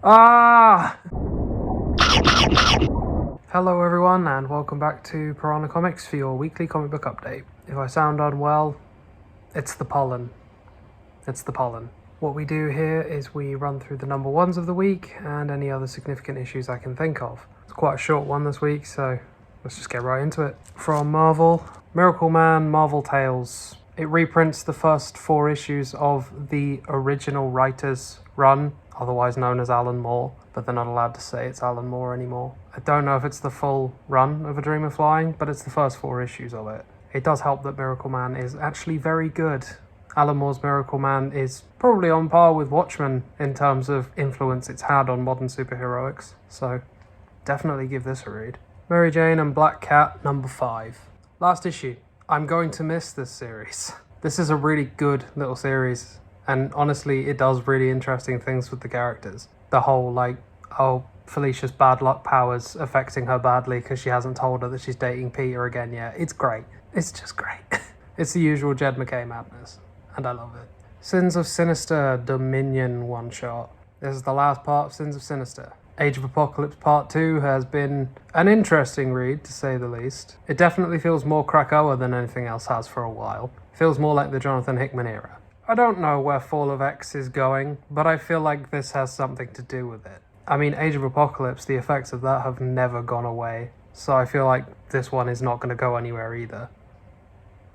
Ah! Hello everyone and welcome back to Piranha Comics for your weekly comic book update. If I sound unwell, it's the pollen. It's the pollen. What we do here is we run through the number ones of the week and any other significant issues I can think of. It's quite a short one this week, so let's just get right into it. From Marvel, Miracle Man Marvel Tales. It reprints the first 4 issues of the original writer's run, otherwise known as Alan Moore, but they're not allowed to say it's Alan Moore anymore. I don't know if it's the full run of A Dream of Flying, but it's the first 4 issues of it. It does help that Miracle Man is actually very good. Alan Moore's Miracle Man is probably on par with Watchmen in terms of influence it's had on modern superheroics, so definitely give this a read. Mary Jane and Black Cat, number 5. Last issue. I'm going to miss this series. This is a really good little series, and honestly, it does really interesting things with the characters. The whole, Felicia's bad luck powers affecting her badly because she hasn't told her that she's dating Peter again yet. It's great. It's just great. It's the usual Jed McKay madness, and I love it. Sins of Sinister Dominion one-shot. This is the last part of Sins of Sinister. Age of Apocalypse Part 2 has been an interesting read, to say the least. It definitely feels more Krakoa than anything else has for a while. It feels more like the Jonathan Hickman era. I don't know where Fall of X is going, but I feel like this has something to do with it. I mean, Age of Apocalypse, the effects of that have never gone away, so I feel like this one is not going to go anywhere either.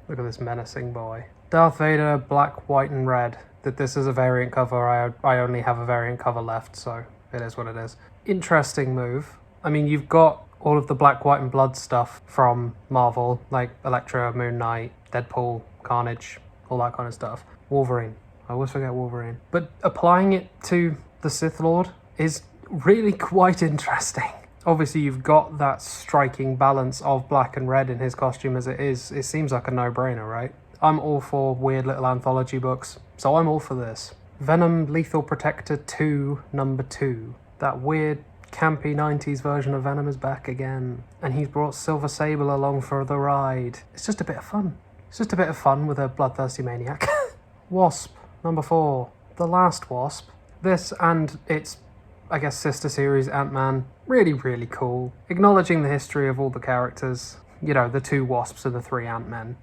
Look at this menacing boy. Darth Vader, Black, White and Red. That this is a variant cover, I only have a variant cover left, so it is what it is. Interesting move. I mean, you've got all of the Black, White and Blood stuff from Marvel, like Elektra, Moon Knight, Deadpool, Carnage, all that kind of stuff. Wolverine. I always forget Wolverine. But applying it to the Sith Lord is really quite interesting. Obviously, you've got that striking balance of black and red in his costume as it is. It seems like a no-brainer, right? I'm all for weird little anthology books, so I'm all for this. Venom Lethal Protector 2, number 2. That weird, campy 90s version of Venom is back again, and he's brought Silver Sable along for the ride. It's just a bit of fun. It's just a bit of fun with a bloodthirsty maniac. Wasp, number 4. The Last Wasp. This and its, I guess, sister series, Ant-Man. Really, really cool. Acknowledging the history of all the characters. You know, the 2 Wasps and the 3 Ant-Men.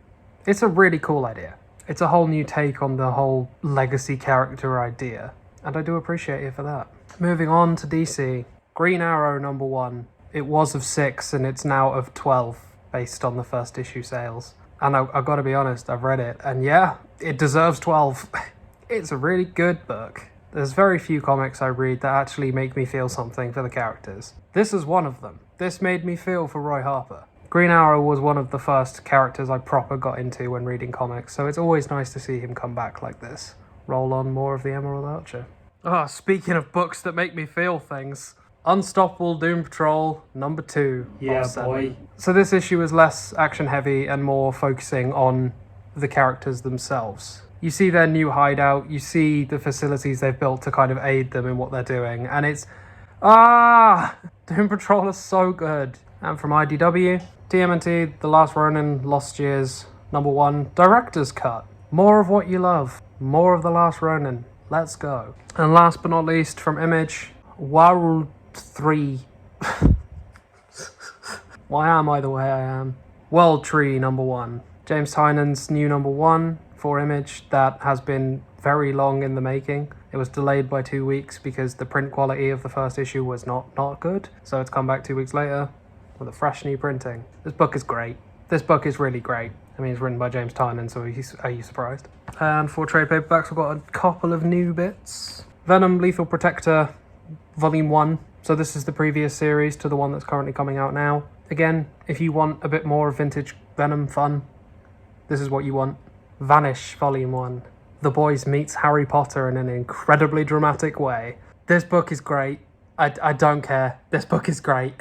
It's a really cool idea. It's a whole new take on the whole legacy character idea, and I do appreciate it for that. Moving on to DC. Green Arrow, number 1. It was of 6 and it's now of 12, based on the first issue sales. And I've got to be honest, I've read it, and yeah, it deserves 12. It's a really good book. There's very few comics I read that actually make me feel something for the characters. This is one of them. This made me feel for Roy Harper. Green Arrow was one of the first characters I proper got into when reading comics, so it's always nice to see him come back like this. Roll on more of the Emerald Archer. Speaking of books that make me feel things. Unstoppable Doom Patrol, number 2. Yeah, boy. So this issue is less action-heavy and more focusing on the characters themselves. You see their new hideout, you see the facilities they've built to kind of aid them in what they're doing, and it's... Doom Patrol is so good. And from IDW, TMNT, The Last Ronin, Lost Years, number 1, Director's Cut. More of what you love. More of The Last Ronin. Let's go. And last but not least, from Image, World 3. Why am I the way I am? World Tree, number 1. James Tynan's new number 1 for Image that has been very long in the making. It was delayed by 2 weeks because the print quality of the first issue was not good. So it's come back 2 weeks later with a fresh new printing. This book is great. This book is really great. I mean, it's written by James Tynan, so are you surprised? And for trade paperbacks, we've got a couple of new bits. Venom Lethal Protector, Volume 1. So this is the previous series to the one that's currently coming out now. Again, if you want a bit more vintage Venom fun, this is what you want. Vanish, Volume 1. The Boys meets Harry Potter in an incredibly dramatic way. This book is great. I don't care. This book is great.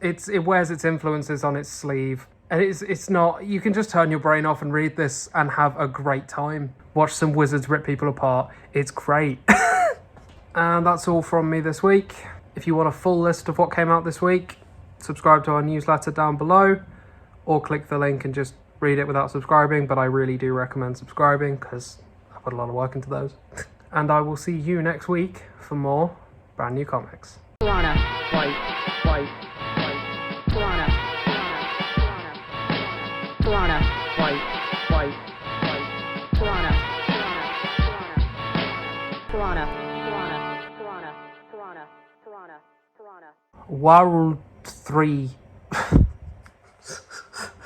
It wears its influences on its sleeve. And it's not... You can just turn your brain off and read this and have a great time. Watch some wizards rip people apart. It's great. And that's all from me this week. If you want a full list of what came out this week, subscribe to our newsletter down below, or click the link and just read it without subscribing, but I really do recommend subscribing because I put a lot of work into those. And I will see you next week for more Brand new comics. Piranha, fight, fight, fight. Piranha, piranha, fight, fight, fight. Piranha, piranha, piranha. World 3